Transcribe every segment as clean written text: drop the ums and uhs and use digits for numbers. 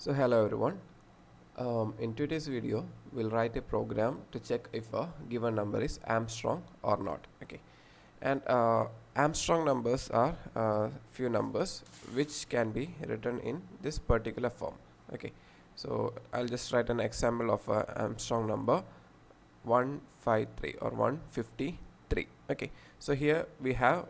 So hello everyone. In today's video, we'll write a program to check if a given number is Armstrong or not. Okay, and Armstrong numbers are few numbers which can be written in this particular form. Okay, so I'll just write an example of a Armstrong number 153 or 153. Okay, so here we have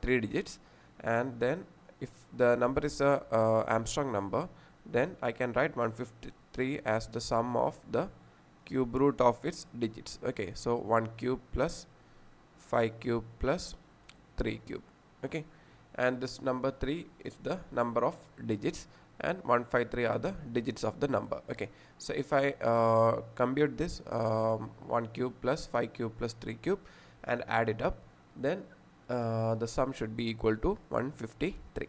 three digits, and then if the number is a Armstrong number, then I can write 153 as the sum of the cube root of its digits. Okay, so 1 cube plus 5 cube plus 3 cube. Okay, and this number 3 is the number of digits and 153 are the digits of the number. Okay, so if I compute this 1 cube plus 5 cube plus 3 cube and add it up, then the sum should be equal to 153.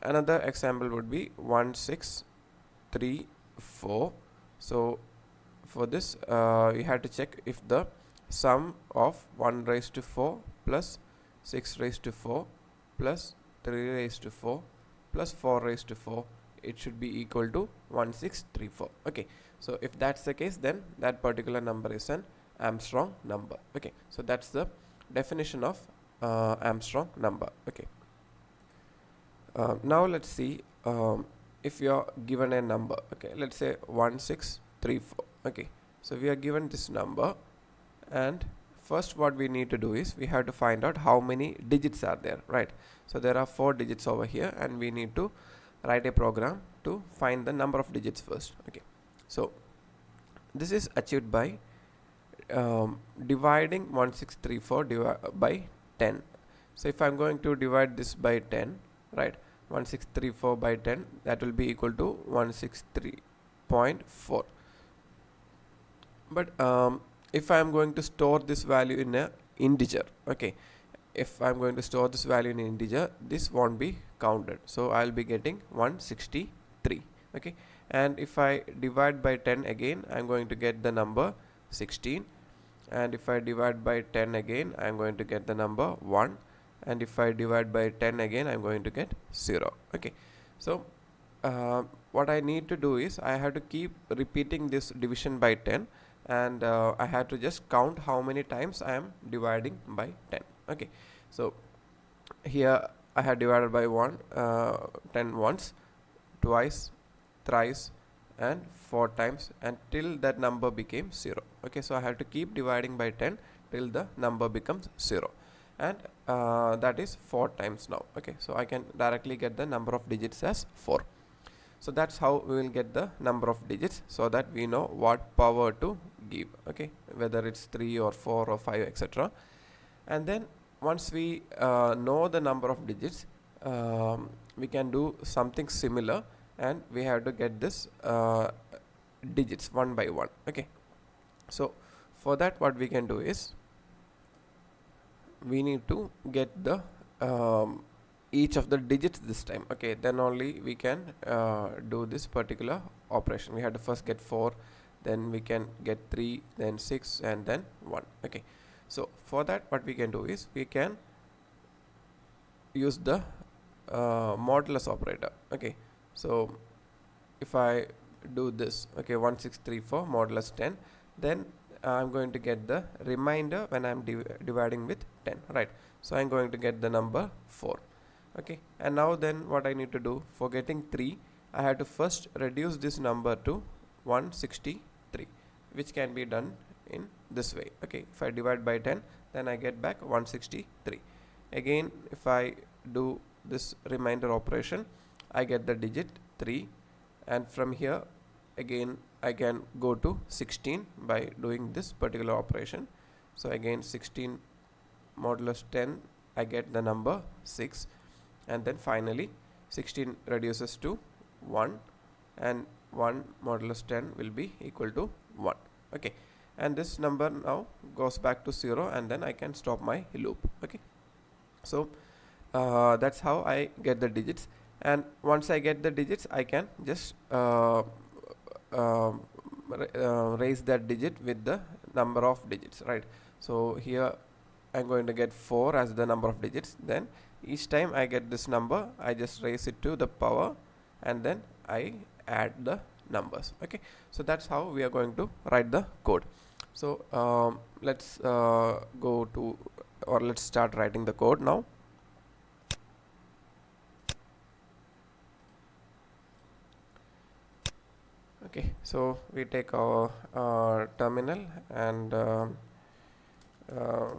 Another example would be 1634. So for this we had to check if the sum of 1 raised to 4 plus 6 raised to 4 plus 3 raised to 4 plus 4 raised to 4, it should be equal to 1634. Okay, so if that's the case, then that particular number is an Armstrong number. Okay, so that's the definition of Armstrong number. Okay, now let's see if you are given a number. Okay, let's say 1634. Okay, so we are given this number, and first what we need to do is we have to find out how many digits are there, right? So there are 4 digits over here, and we need to write a program to find the number of digits first. Okay, so this is achieved by dividing 1634 by 10. So if I'm going to divide this by 10, right, 1634 by 10, that will be equal to 163.4. but if I am going to store this value in a integer, okay, if I'm going to store this value in an integer, this won't be counted, so I'll be getting 163. Okay, and if I divide by 10 again, I'm going to get the number 16, and if I divide by 10 again, I'm going to get the number 1, and if I divide by 10 again, I'm going to get 0. Okay, so what I need to do is I have to keep repeating this division by 10, and I had to just count how many times I am dividing by 10. Okay, so here I had divided by 10 once, twice, thrice, and 4 times, and till that number became 0. Okay, so I have to keep dividing by 10 till the number becomes 0, and that is 4 times now. Okay, so I can directly get the number of digits as 4. So that's how we will get the number of digits, so that we know what power to give. Okay, whether it's 3 or 4 or 5, etc. And then once we know the number of digits, we can do something similar, and we have to get this digits one by one. Okay, so for that, what we can do is we need to get the each of the digits this time. Okay, then only we can do this particular operation. We have to first get 4, then we can get 3, then 6, and then 1. Okay, so for that, what we can do is we can use the modulus operator. Okay, so if I do this, okay, 1634 modulus 10, then I'm going to get the remainder when I'm dividing with 10, right? So I'm going to get the number 4. Okay, and now then what I need to do for getting 3, I have to first reduce this number to 163, which can be done in this way. Okay, if I divide by 10, then I get back 163. Again, if I do this remainder operation, I get the digit 3, and from here again I can go to 16 by doing this particular operation. So again 16 modulus 10, I get the number 6, and then finally 16 reduces to 1, and 1 modulus 10 will be equal to 1. Okay, and this number now goes back to 0, and then I can stop my loop. Okay, so that's how I get the digits, and once I get the digits, I can just raise that digit with the number of digits, right? So here I'm going to get 4 as the number of digits, then each time I get this number, I just raise it to the power, and then I add the numbers. Okay, so that's how we are going to write the code. So let's go to, or let's start writing the code now. Okay, so we take our terminal, and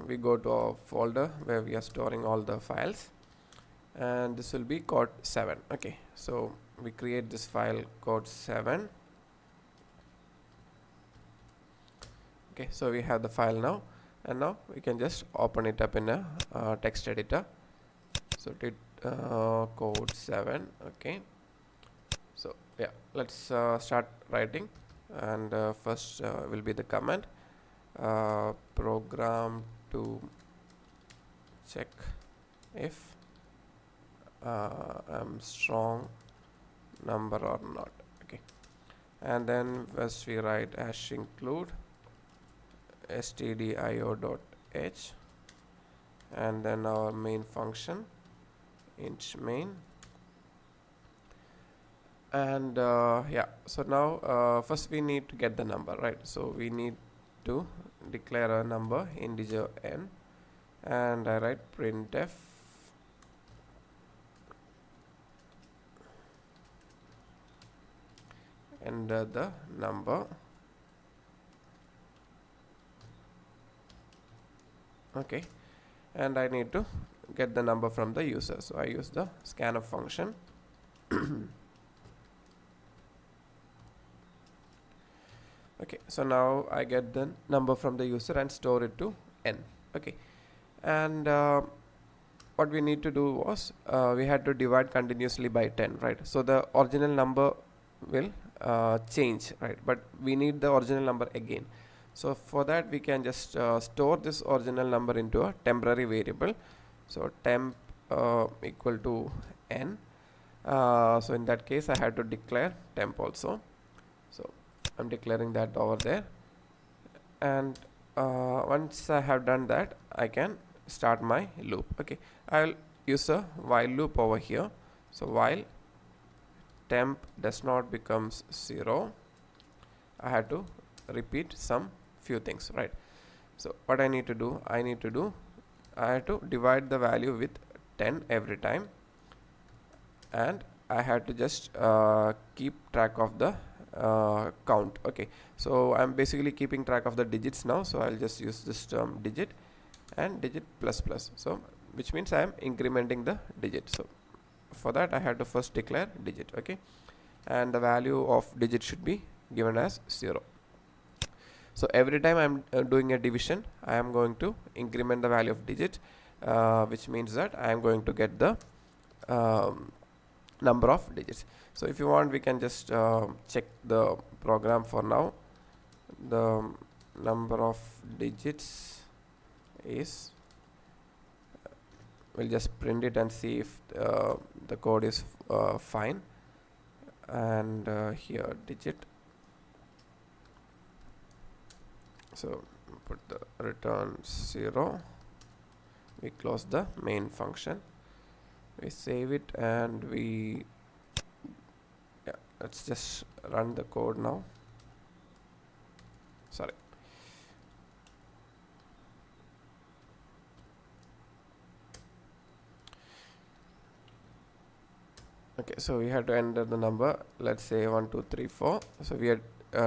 we go to our folder where we are storing all the files, and this will be code 7. Okay, so we create this file code 7. Okay, so we have the file now, and now we can just open it up in a text editor. So did code 7. Okay, so yeah, let's start writing, and first will be the command program to check if Armstrong number or not. Okay, and then first we write hash include stdio.h, and then our main function int main. And yeah, so now first we need to get the number, right? So we need to declare a number integer n, and I write printf enter the number. Okay, and I need to get the number from the user, so I use the scanf function. Okay, so now I get the number from the user and store it to n. Okay, and what we need to do was we had to divide continuously by 10, right? So the original number will change, right? But we need the original number again. So for that we can just store this original number into a temporary variable. So temp equal to n. So in that case I had to declare temp also. So I'm declaring that over there, and once I have done that, I can start my loop. Okay, I'll use a while loop over here. So while temp does not becomes 0, I had to repeat some few things, right? So what I need to do, I had to divide the value with 10 every time, and I had to just keep track of the count. Okay, so I'm basically keeping track of the digits now, so I'll just use this term digit and digit plus plus, so which means I am incrementing the digit. So for that I had to first declare digit. Okay, and the value of digit should be given as 0. So every time I'm doing a division, I am going to increment the value of digit, which means that I am going to get the number of digits. So if you want, we can just check the program for now. The number of digits is, we'll just print it and see if the code is fine. And here digit, so put the return 0. We close the main function, we save it, and we let's just run the code now. Sorry. Okay, so we have to enter the number, let's say 1 2 3 4. So we are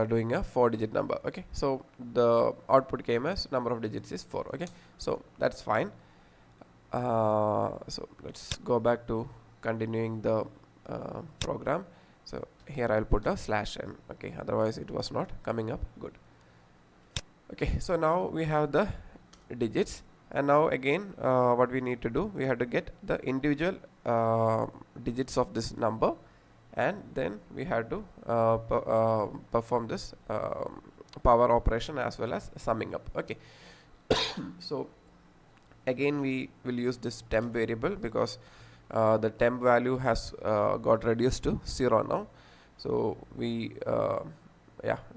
doing a 4-digit number. Okay, so the output came as number of digits is 4. Okay, so that's fine. So let's go back to continuing the program. So here I'll put a /n. Okay, otherwise it was not coming up good. Okay, so now we have the digits, and now again what we need to do, we have to get the individual digits of this number, and then we have to perform this power operation as well as summing up. Okay, so again we will use this temp variable because the temp value has got reduced to 0 now. So we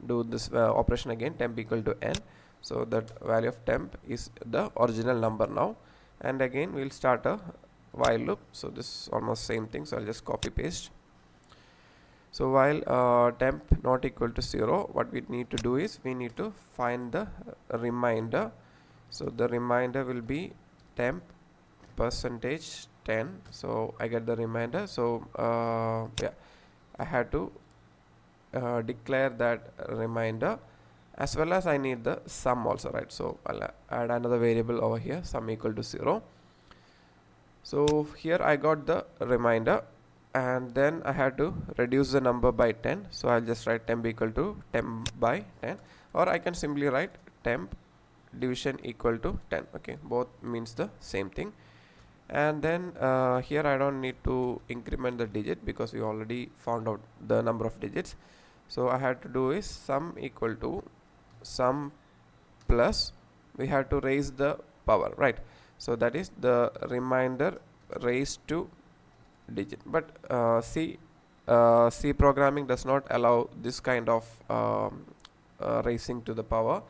do this operation again, temp equal to n. So that value of temp is the original number now, and again we'll start a while loop. So this is almost same thing, so I'll just copy paste. So while temp not equal to 0, what we need to do is we need to find the remainder. So the remainder will be temp percentage 10. So I get the remainder. So yeah, I had to declare that remainder, as well as I need the sum also, right? So I'll add another variable over here, sum equal to 0. So here I got the remainder, and then I had to reduce the number by 10. So I'll just write temp equal to temp by 10, or I can simply write temp division equal to 10. Okay, both means the same thing. And then here I don't need to increment the digit because we already found out the number of digits. So I had to do is sum equal to sum plus, we have to raise the power, right? So that is the remainder raised to digit. But C programming does not allow this kind of raising to the power.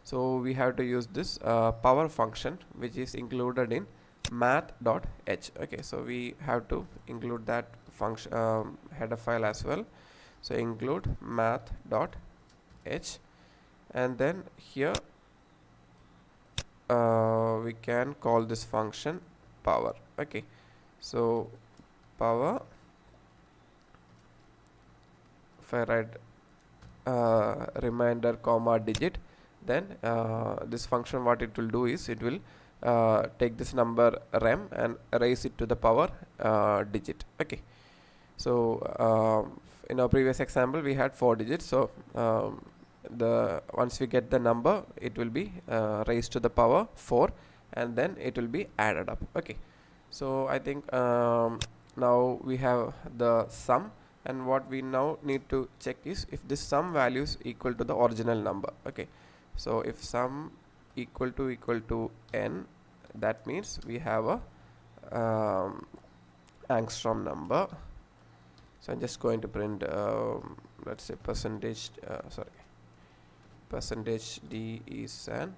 So we have to use this power function, which is included in math.h. Okay, so we have to include that function header file as well. So include math.h, and then here we can call this function power. Okay, so power, if I write remainder comma digit, then this function, what it will do is it will take this number rem and raise it to the power digit. Okay, so in our previous example we had 4 digits. So the once we get the number, it will be raised to the power 4, and then it will be added up. Okay, so I think now we have the sum, and what we now need to check is if this sum value is equal to the original number. Okay, so if sum equal to n, that means we have a Armstrong number. So I'm just going to print let's say percentage d is an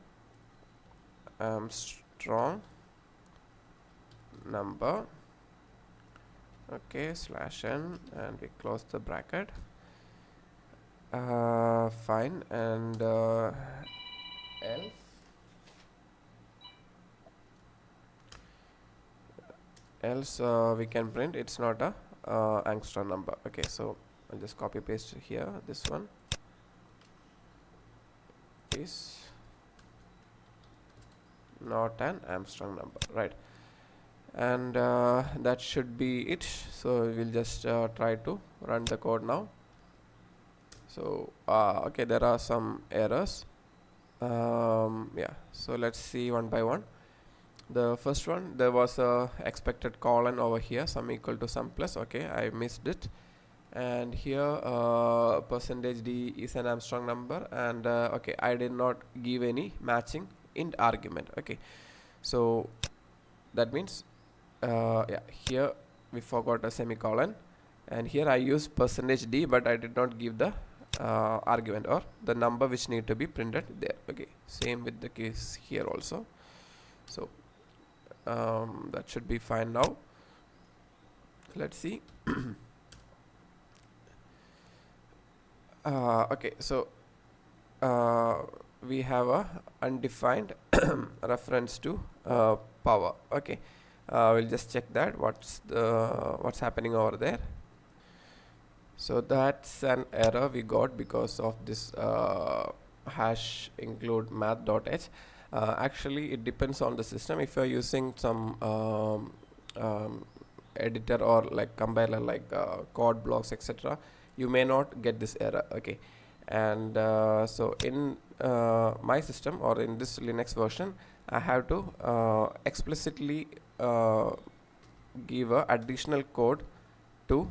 Armstrong number. Okay, slash n, and we close the bracket. Fine, and else we can print it's not a Armstrong number. Okay, so I'll just copy paste here. This one is not an Armstrong number, right? And that should be it. So we'll just try to run the code now. So okay, there are some errors. Yeah, so let's see one by one. The first one, there was a expected colon over here, sum equal to sum plus. Okay, I missed it. And here percentage d is an Armstrong number, and okay, I did not give any matching int argument. Okay, so that means yeah, here we forgot a semicolon, and here I used percentage d, but I did not give the argument or the number which need to be printed there. Okay, same with the case here also. So that should be fine now. Let's see. Okay, so we have a undefined reference to power. Okay, we'll just check that what's happening over there. So that's an error we got because of this hash include math.h. Actually it depends on the system. If you're using some editor or like compiler like code blocks etc., you may not get this error. Okay, and so in my system or in this Linux version, I have to explicitly give a additional code to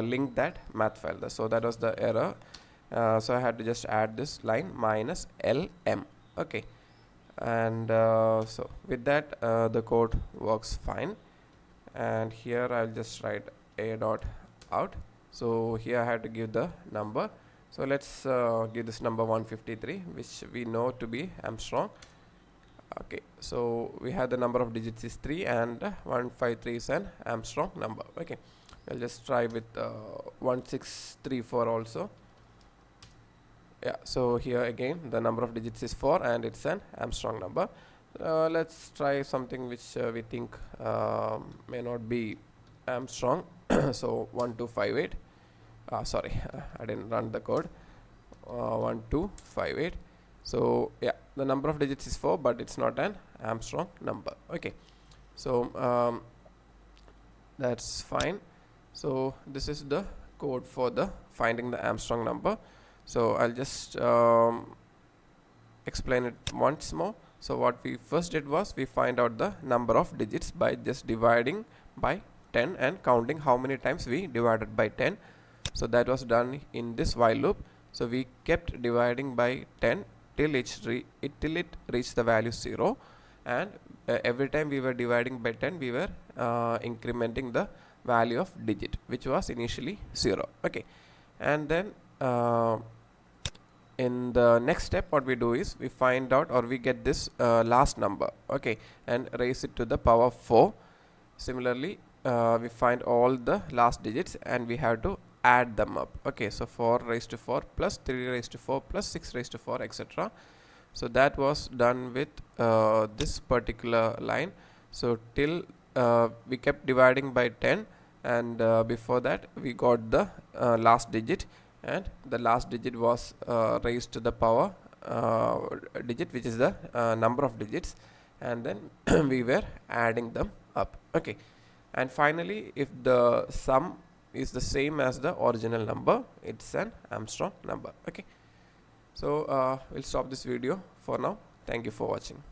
link that math file. So that was the error. So I had to just add this line minus lm. Okay, and so with that the code works fine. And here I'll just write a dot out. So here I had to give the number. So let's give this number 153, which we know to be Armstrong. Okay, so we have the number of digits is 3 and 153 is an Armstrong number. Okay, I'll just try with 1634 also. Yeah, so here again the number of digits is 4 and it's an Armstrong number. Let's try something which we think may not be Armstrong. So 1258. Sorry, I didn't run the code. 1258. So yeah, the number of digits is 4, but it's not an Armstrong number. Okay, so that's fine. So this is the code for the finding the Armstrong number. So I'll just explain it once more. So what we first did was we find out the number of digits by just dividing by 10 and counting how many times we divided by 10. So that was done in this while loop. So we kept dividing by 10 till it reached the value 0, and every time we were dividing by 10 we were incrementing the value of digit, which was initially 0. Okay, and then in the next step what we do is we find out, or we get this last number, okay, and raise it to the power 4. Similarly, we find all the last digits and we have to add them up. Okay, so 4 raised to 4 plus 3 raised to 4 plus 6 raised to 4, etc. So that was done with this particular line. So till we kept dividing by 10, and before that we got the last digit, and the last digit was raised to the power digit, which is the number of digits, and then we were adding them up. Okay, and finally if the sum is the same as the original number, it's an Armstrong number. Okay, so we'll stop this video for now. Thank you for watching.